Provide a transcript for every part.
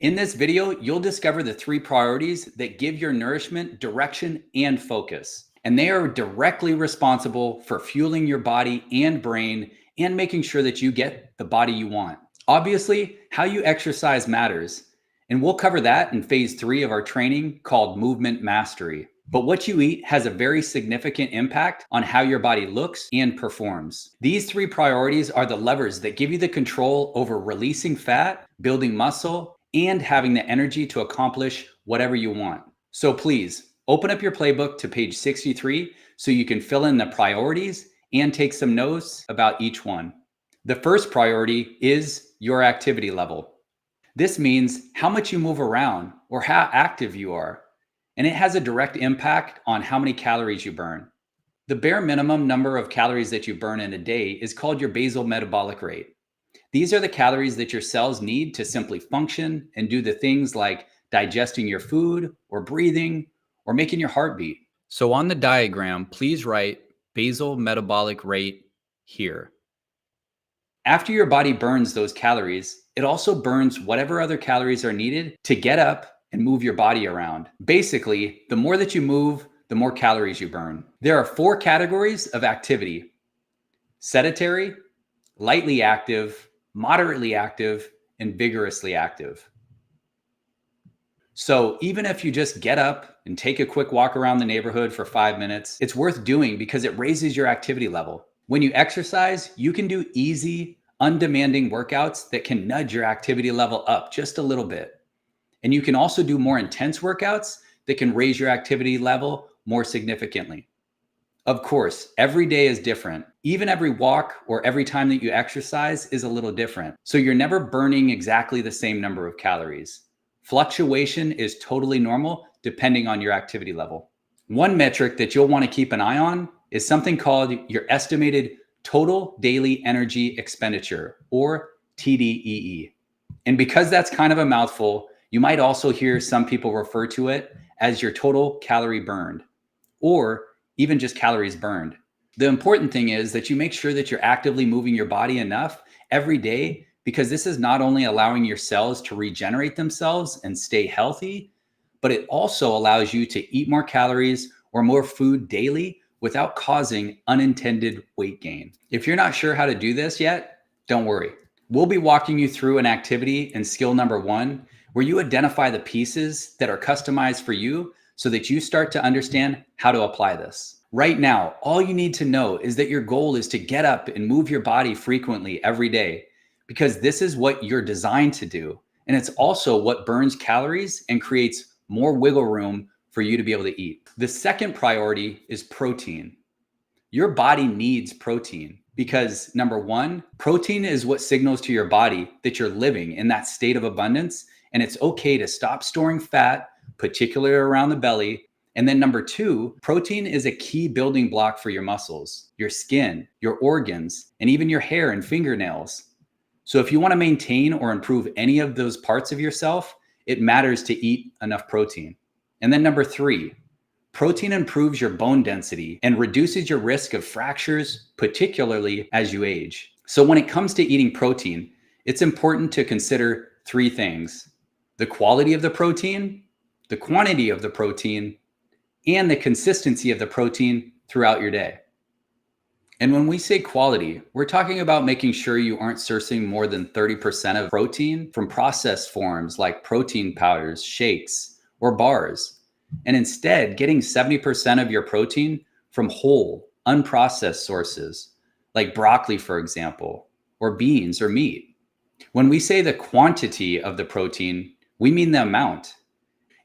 In this video, you'll discover the 3 priorities that give your nourishment direction and focus. And they are directly responsible for fueling your body and brain and making sure that you get the body you want. Obviously, how you exercise matters. And we'll cover that in phase 3 of our training called Movement Mastery. But what you eat has a very significant impact on how your body looks and performs. These 3 priorities are the levers that give you the control over releasing fat, building muscle, and having the energy to accomplish whatever you want. So please, open up your playbook to page 63 so you can fill in the priorities and take some notes about each one. The first priority is your activity level. This means how much you move around or how active you are, and it has a direct impact on how many calories you burn. The bare minimum number of calories that you burn in a day is called your basal metabolic rate. These are the calories that your cells need to simply function and do the things like digesting your food or breathing or making your heart beat. So on the diagram, please write basal metabolic rate here. After your body burns those calories, it also burns whatever other calories are needed to get up and move your body around. Basically, the more that you move, the more calories you burn. There are 4 categories of activity: sedentary, lightly active, moderately active, and vigorously active. So even if you just get up and take a quick walk around the neighborhood for 5 minutes, it's worth doing because it raises your activity level. When you exercise, you can do easy, undemanding workouts that can nudge your activity level up just a little bit. And you can also do more intense workouts that can raise your activity level more significantly. Of course, every day is different. Even every walk or every time that you exercise is a little different. So you're never burning exactly the same number of calories. Fluctuation is totally normal depending on your activity level. One metric that you'll want to keep an eye on is something called your estimated total daily energy expenditure, or TDEE. And because that's kind of a mouthful, you might also hear some people refer to it as your total calorie burned, or even just calories burned. The important thing is that you make sure that you're actively moving your body enough every day, because this is not only allowing your cells to regenerate themselves and stay healthy, but it also allows you to eat more calories or more food daily without causing unintended weight gain. If you're not sure how to do this yet, don't worry. We'll be walking you through an activity in skill number 1 where you identify the pieces that are customized for you so that you start to understand how to apply this. Right now, all you need to know is that your goal is to get up and move your body frequently every day, because this is what you're designed to do. And it's also what burns calories and creates more wiggle room for you to be able to eat. The second priority is protein. Your body needs protein because, number 1, protein is what signals to your body that you're living in that state of abundance, and it's okay to stop storing fat, particularly around the belly. And then number 2, protein is a key building block for your muscles, your skin, your organs, and even your hair and fingernails. So if you want to maintain or improve any of those parts of yourself, it matters to eat enough protein. And then number 3, protein improves your bone density and reduces your risk of fractures, particularly as you age. So when it comes to eating protein, it's important to consider 3 things: the quality of the protein, the quantity of the protein, and the consistency of the protein throughout your day. And when we say quality, we're talking about making sure you aren't sourcing more than 30% of protein from processed forms like protein powders, shakes, or bars, and instead getting 70% of your protein from whole, unprocessed sources like broccoli, for example, or beans or meat. When we say the quantity of the protein, we mean the amount.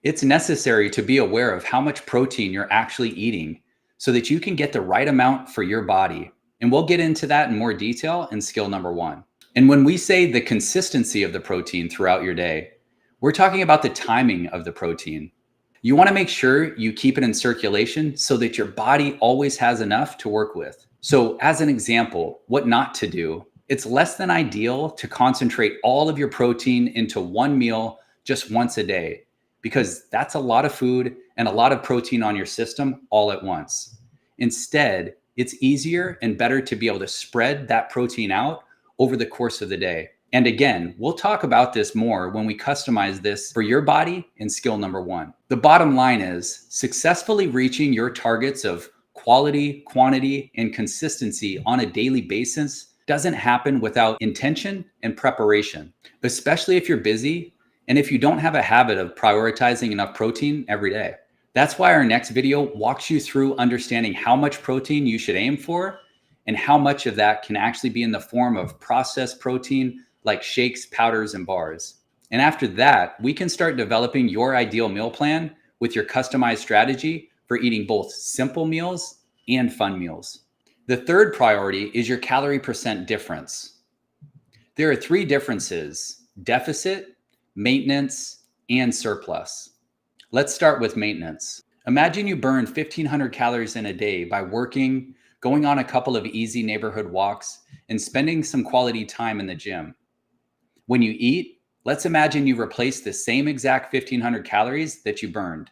It's necessary to be aware of how much protein you're actually eating so that you can get the right amount for your body. And we'll get into that in more detail in skill number 1. And when we say the consistency of the protein throughout your day, we're talking about the timing of the protein. You want to make sure you keep it in circulation so that your body always has enough to work with. So as an example, what not to do: it's less than ideal to concentrate all of your protein into one meal just once a day, because that's a lot of food and a lot of protein on your system all at once. Instead, it's easier and better to be able to spread that protein out over the course of the day. And again, we'll talk about this more when we customize this for your body in skill number 1. The bottom line is successfully reaching your targets of quality, quantity, and consistency on a daily basis doesn't happen without intention and preparation, especially if you're busy and if you don't have a habit of prioritizing enough protein every day. That's why our next video walks you through understanding how much protein you should aim for and how much of that can actually be in the form of processed protein like shakes, powders, and bars. And after that, we can start developing your ideal meal plan with your customized strategy for eating both simple meals and fun meals. The third priority is your calorie percent difference. There are 3 differences: deficit, maintenance, and surplus. Let's start with maintenance. Imagine you burn 1,500 calories in a day by working, going on a couple of easy neighborhood walks, and spending some quality time in the gym. When you eat, let's imagine you replace the same exact 1,500 calories that you burned.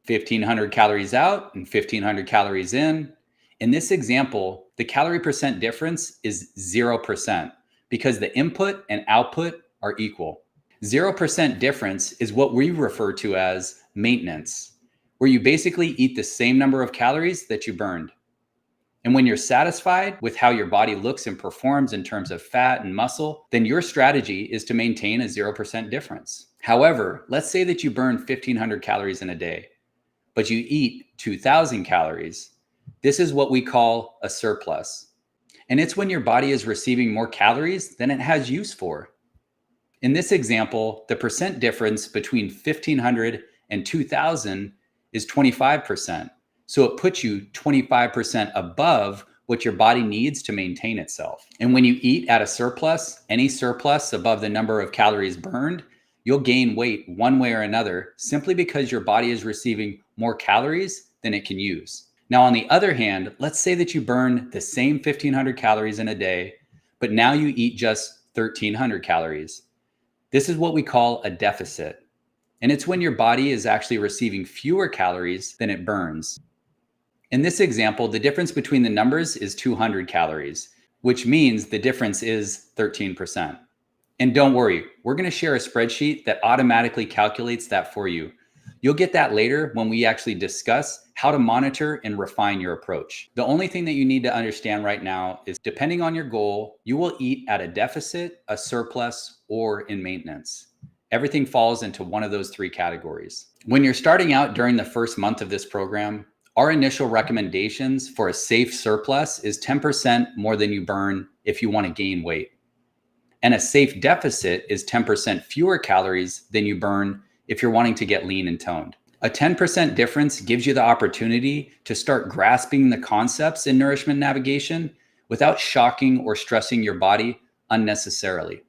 1,500 calories out and 1,500 calories in. In this example, the calorie percent difference is 0% because the input and output are equal. 0% difference is what we refer to as maintenance, where you basically eat the same number of calories that you burned. And when you're satisfied with how your body looks and performs in terms of fat and muscle, then your strategy is to maintain a 0% difference. However, let's say that you burn 1,500 calories in a day, but you eat 2,000 calories. This is what we call a surplus. And it's when your body is receiving more calories than it has use for. In this example, the percent difference between 1,500 and 2,000 is 25%. So it puts you 25% above what your body needs to maintain itself. And when you eat at a surplus, any surplus above the number of calories burned, you'll gain weight one way or another simply because your body is receiving more calories than it can use. Now, on the other hand, let's say that you burn the same 1,500 calories in a day, but now you eat just 1,300 calories. This is what we call a deficit. And it's when your body is actually receiving fewer calories than it burns. In this example, the difference between the numbers is 200 calories, which means the difference is 13%. And don't worry, we're going to share a spreadsheet that automatically calculates that for you. You'll get that later when we actually discuss how to monitor and refine your approach. The only thing that you need to understand right now is depending on your goal, you will eat at a deficit, a surplus, or in maintenance. Everything falls into one of those 3 categories. When you're starting out during the first month of this program, our initial recommendations for a safe surplus is 10% more than you burn if you want to gain weight. And a safe deficit is 10% fewer calories than you burn if you're wanting to get lean and toned. A 10% difference gives you the opportunity to start grasping the concepts in nourishment navigation without shocking or stressing your body unnecessarily.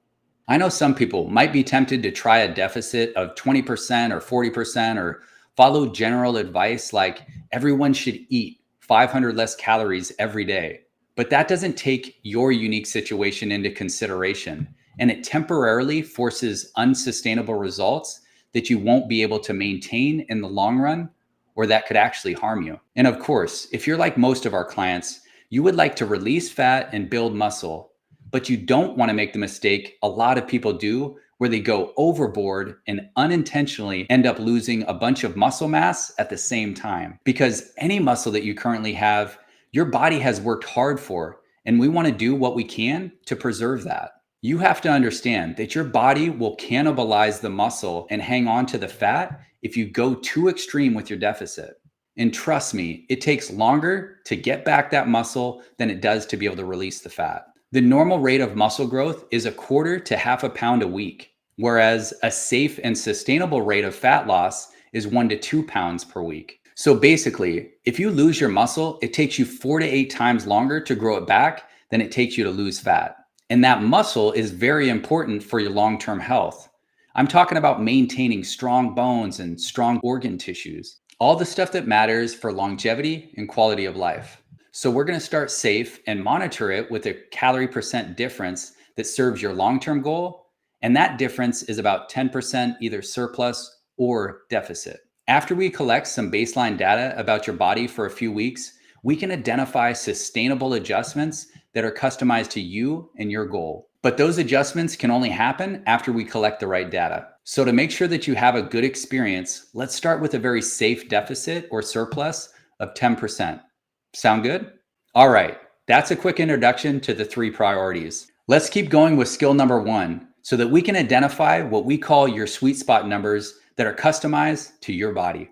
I know some people might be tempted to try a deficit of 20% or 40% or follow general advice like everyone should eat 500 less calories every day. But that doesn't take your unique situation into consideration, and it temporarily forces unsustainable results that you won't be able to maintain in the long run, or that could actually harm you. And of course, if you're like most of our clients, you would like to release fat and build muscle, but you don't want to make the mistake a lot of people do where they go overboard and unintentionally end up losing a bunch of muscle mass at the same time. Because any muscle that you currently have, your body has worked hard for, and we want to do what we can to preserve that. You have to understand that your body will cannibalize the muscle and hang on to the fat if you go too extreme with your deficit. And trust me, it takes longer to get back that muscle than it does to be able to release the fat. The normal rate of muscle growth is 1/4 to 1/2 pound a week, whereas a safe and sustainable rate of fat loss is 1 to 2 pounds per week. So basically, if you lose your muscle, it takes you 4 to 8 times longer to grow it back than it takes you to lose fat. And that muscle is very important for your long-term health. I'm talking about maintaining strong bones and strong organ tissues, all the stuff that matters for longevity and quality of life. So we're going to start safe and monitor it with a calorie percent difference that serves your long-term goal. And that difference is about 10% either surplus or deficit. After we collect some baseline data about your body for a few weeks, we can identify sustainable adjustments that are customized to you and your goal. But those adjustments can only happen after we collect the right data. So to make sure that you have a good experience, let's start with a very safe deficit or surplus of 10%. Sound good? All right, that's a quick introduction to the 3 priorities. Let's keep going with skill number 1 so that we can identify what we call your sweet spot numbers that are customized to your body.